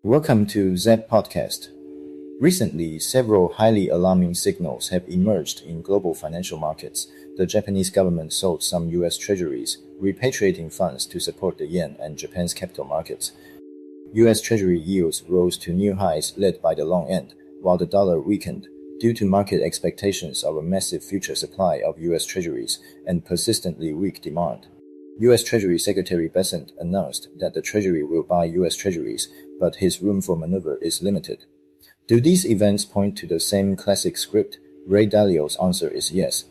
Welcome to Zap Podcast. Recently, several highly alarming signals have emerged in global financial markets. The Japanese government sold some US Treasuries, repatriating funds to support the yen and Japan's capital markets. US Treasury yields rose to new highs led by the long end, while the dollar weakened due to market expectations of a massive future supply of US Treasuries and persistently weak demand. US Treasury Secretary Bessent announced that the Treasury will buy US Treasuries, but his room for maneuver is limited. Do these events point to the same classic script? Ray Dalio's answer is yes.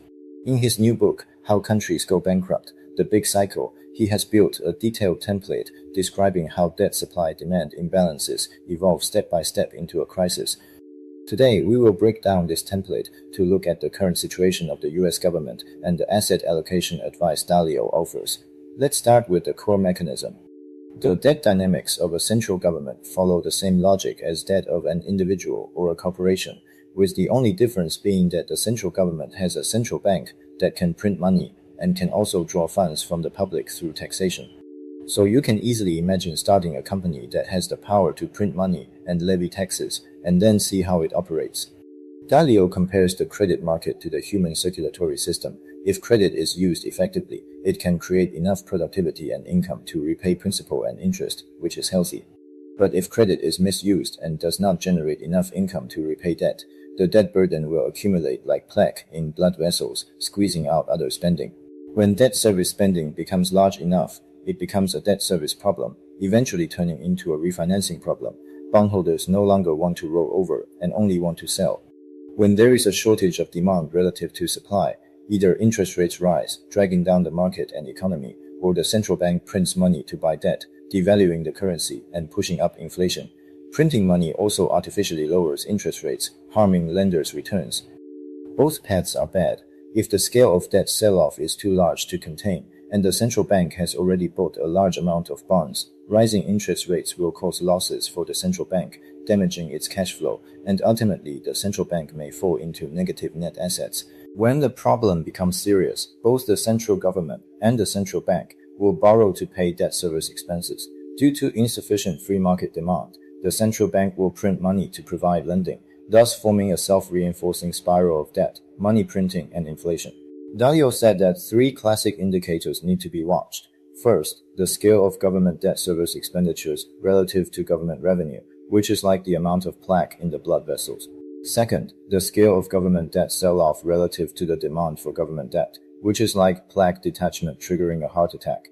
In his new book, How Countries Go Bankrupt, The Big Cycle, he has built a detailed template describing how debt supply-demand imbalances evolve step by step into a crisis. Today, we will break down this template to look at the current situation of the US government and the asset allocation advice Dalio offers. Let's start with the core mechanism. The debt dynamics of a central government follow the same logic as that of an individual or a corporation, with the only difference being that the central government has a central bank that can print money and can also draw funds from the public through taxation. So you can easily imagine starting a company that has the power to print money and levy taxes, and then see how it operates. Dalio compares the credit market to the human circulatory system. If credit is used effectively, it can create enough productivity and income to repay principal and interest, which is healthy. But if credit is misused and does not generate enough income to repay debt, the debt burden will accumulate like plaque in blood vessels, squeezing out other spending. When debt service spending becomes large enough, it becomes a debt service problem, eventually turning into a refinancing problem. Bondholders no longer want to roll over and only want to sell. When there is a shortage of demand relative to supply, either interest rates rise, dragging down the market and economy, or the central bank prints money to buy debt, devaluing the currency and pushing up inflation. Printing money also artificially lowers interest rates, harming lenders' returns. Both paths are bad. If the scale of debt sell-off is too large to contain, and the central bank has already bought a large amount of bonds, rising interest rates will cause losses for the central bank, damaging its cash flow, and ultimately the central bank may fall into negative net assets. When the problem becomes serious, both the central government and the central bank will borrow to pay debt service expenses. Due to insufficient free market demand, the central bank will print money to provide lending, thus forming a self-reinforcing spiral of debt, money printing, and inflation. Dalio said that three classic indicators need to be watched. First, the scale of government debt service expenditures relative to government revenue, which is like the amount of plaque in the blood vessels. Second, the scale of government debt sell-off relative to the demand for government debt, which is like plaque detachment triggering a heart attack.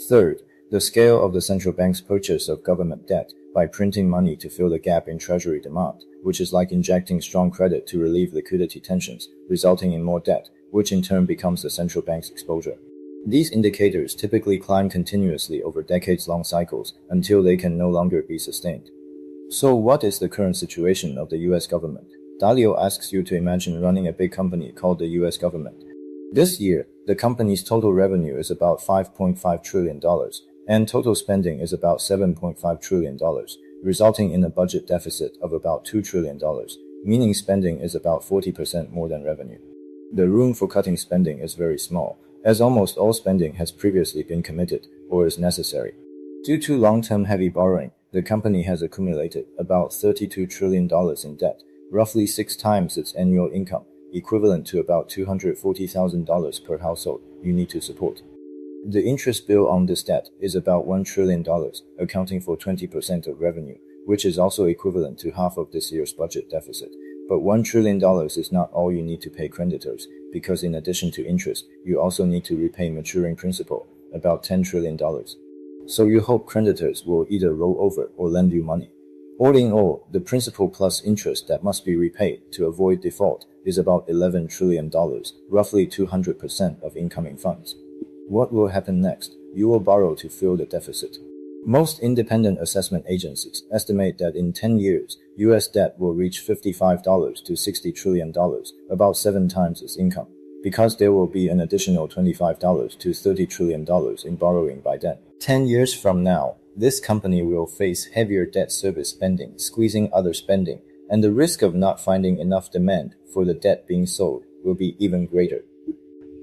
Third, the scale of the central bank's purchase of government debt by printing money to fill the gap in treasury demand, which is like injecting strong credit to relieve liquidity tensions, resulting in more debt, which in turn becomes the central bank's exposure. These indicators typically climb continuously over decades-long cycles until they can no longer be sustained. So what is the current situation of the US government? Dalio asks you to imagine running a big company called the US government. This year, the company's total revenue is about $5.5 trillion, and total spending is about $7.5 trillion, resulting in a budget deficit of about $2 trillion, meaning spending is about 40% more than revenue. The room for cutting spending is very small, as almost all spending has previously been committed or is necessary. Due to long-term heavy borrowing, the company has accumulated about $32 trillion in debt, roughly 6 times its annual income, equivalent to about $240,000 per household you need to support. The interest bill on this debt is about $1 trillion, accounting for 20% of revenue, which is also equivalent to half of this year's budget deficit. But $1 trillion is not all you need to pay creditors, because in addition to interest, you also need to repay maturing principal, about $10 trillion. So you hope creditors will either roll over or lend you money. All in all, the principal plus interest that must be repaid to avoid default is about $11 trillion, roughly 200% of incoming funds. What will happen next? You will borrow to fill the deficit. Most independent assessment agencies estimate that in 10 years, US debt will reach $55 to $60 trillion, about 7 times its income, because there will be an additional $25 to $30 trillion in borrowing by then. 10 years from now, this company will face heavier debt service spending, squeezing other spending, and the risk of not finding enough demand for the debt being sold will be even greater.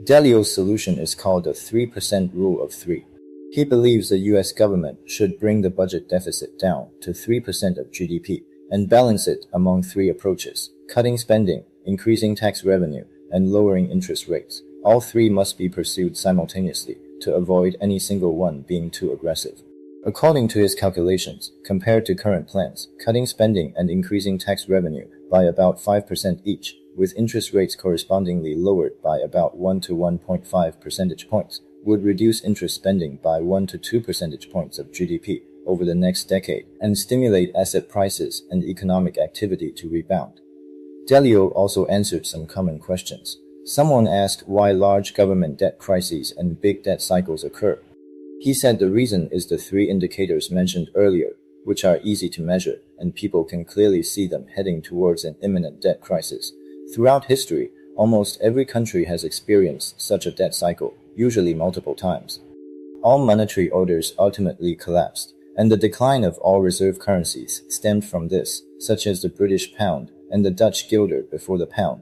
Dalio's solution is called the 3% rule of 3. He believes the US government should bring the budget deficit down to 3% of GDP and balance it among three approaches: cutting spending, increasing tax revenue, and lowering interest rates. All three must be pursued simultaneously to avoid any single one being too aggressive. According to his calculations, compared to current plans, cutting spending and increasing tax revenue by about 5% each, with interest rates correspondingly lowered by about 1 to 1.5 percentage points, would reduce interest spending by 1 to 2 percentage points of GDP over the next decade and stimulate asset prices and economic activity to rebound. Dalio also answered some common questions. Someone asked why large government debt crises and big debt cycles occur. He said the reason is the three indicators mentioned earlier, which are easy to measure, and people can clearly see them heading towards an imminent debt crisis. Throughout history, almost every country has experienced such a debt cycle, usually multiple times. All monetary orders ultimately collapsed, and the decline of all reserve currencies stemmed from this, such as the British pound and the Dutch guilder before the pound.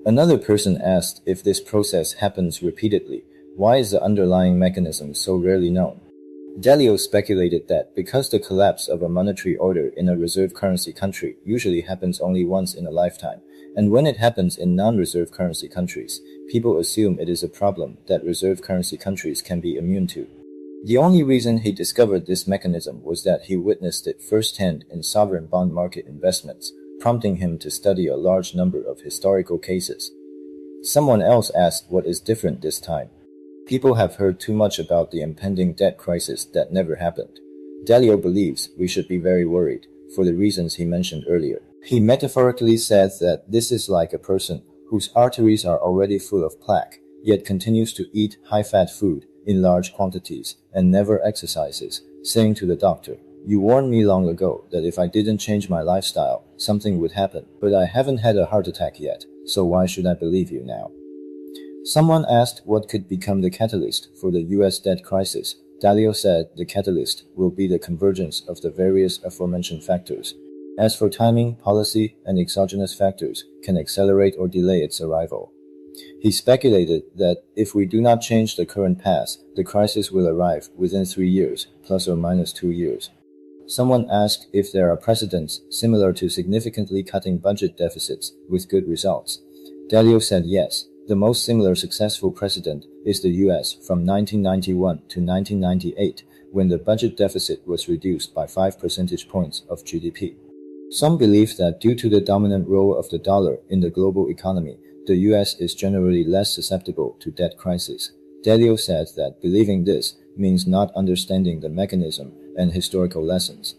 Another person asked if this process happens repeatedly, why is the underlying mechanism so rarely known? Dalio speculated that because the collapse of a monetary order in a reserve currency country usually happens only once in a lifetime, and when it happens in non-reserve currency countries, people assume it is a problem that reserve currency countries can be immune to. The only reason he discovered this mechanism was that he witnessed it firsthand in sovereign bond market investments, prompting him to study a large number of historical cases. Someone else asked what is different this time. People have heard too much about the impending debt crisis that never happened. Dalio believes we should be very worried, for the reasons he mentioned earlier. He metaphorically said that this is like a person whose arteries are already full of plaque, yet continues to eat high-fat food in large quantities and never exercises, saying to the doctor, "You warned me long ago that if I didn't change my lifestyle, something would happen, but I haven't had a heart attack yet, so why should I believe you now?" Someone asked what could become the catalyst for the US debt crisis. Dalio said the catalyst will be the convergence of the various aforementioned factors. As for timing, policy, and exogenous factors can accelerate or delay its arrival. He speculated that if we do not change the current path, the crisis will arrive within 3 years, plus or minus 2 years. Someone asked if there are precedents similar to significantly cutting budget deficits with good results. Dalio said yes. The most similar successful precedent is the US from 1991 to 1998, when the budget deficit was reduced by 5 percentage points of GDP. Some believe that due to the dominant role of the dollar in the global economy, the US is generally less susceptible to debt crisis. Dalio said that believing this means not understanding the mechanism and historical lessons.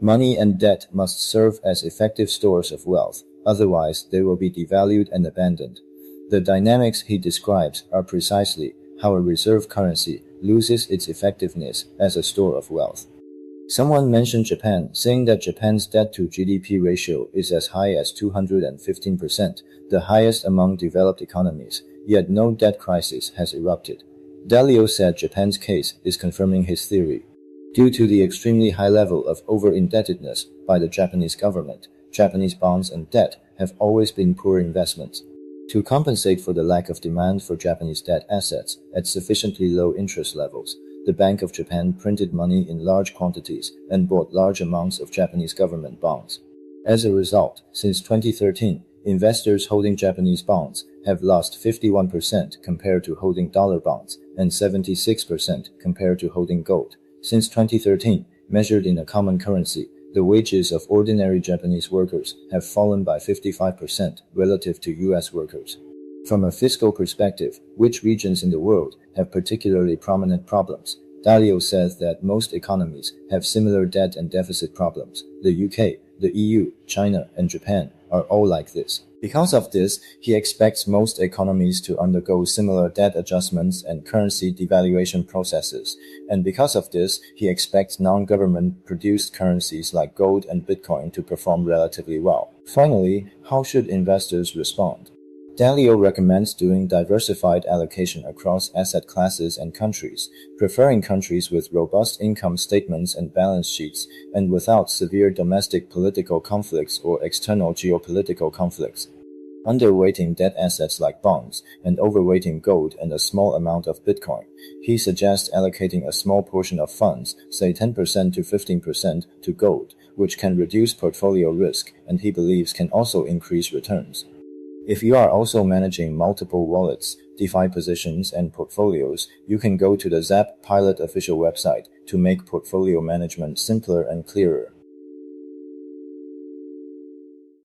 Money and debt must serve as effective stores of wealth, otherwise they will be devalued and abandoned. The dynamics he describes are precisely how a reserve currency loses its effectiveness as a store of wealth. Someone mentioned Japan, saying that Japan's debt-to-GDP ratio is as high as 215%, the highest among developed economies, yet no debt crisis has erupted. Dalio said Japan's case is confirming his theory. Due to the extremely high level of over-indebtedness by the Japanese government, Japanese bonds and debt have always been poor investments. To compensate for the lack of demand for Japanese debt assets at sufficiently low interest levels, the Bank of Japan printed money in large quantities and bought large amounts of Japanese government bonds. As a result, since 2013, investors holding Japanese bonds have lost 51% compared to holding dollar bonds and 76% compared to holding gold. Since 2013, measured in a common currency, the wages of ordinary Japanese workers have fallen by 55% relative to US workers. From a fiscal perspective, which regions in the world have particularly prominent problems? Dalio says that most economies have similar debt and deficit problems. The UK, the EU, China, and Japan are all like this. Because of this, he expects most economies to undergo similar debt adjustments and currency devaluation processes. And because of this, he expects non-government produced currencies like gold and Bitcoin to perform relatively well. Finally, how should investors respond? Dalio recommends doing diversified allocation across asset classes and countries, preferring countries with robust income statements and balance sheets, and without severe domestic political conflicts or external geopolitical conflicts. underweighting debt assets like bonds, and overweighting gold and a small amount of Bitcoin. He suggests allocating a small portion of funds, say 10% to 15%, to gold, which can reduce portfolio risk and he believes can also increase returns. If you are also managing multiple wallets, DeFi positions, and portfolios, you can go to the Zap Pilot official website to make portfolio management simpler and clearer.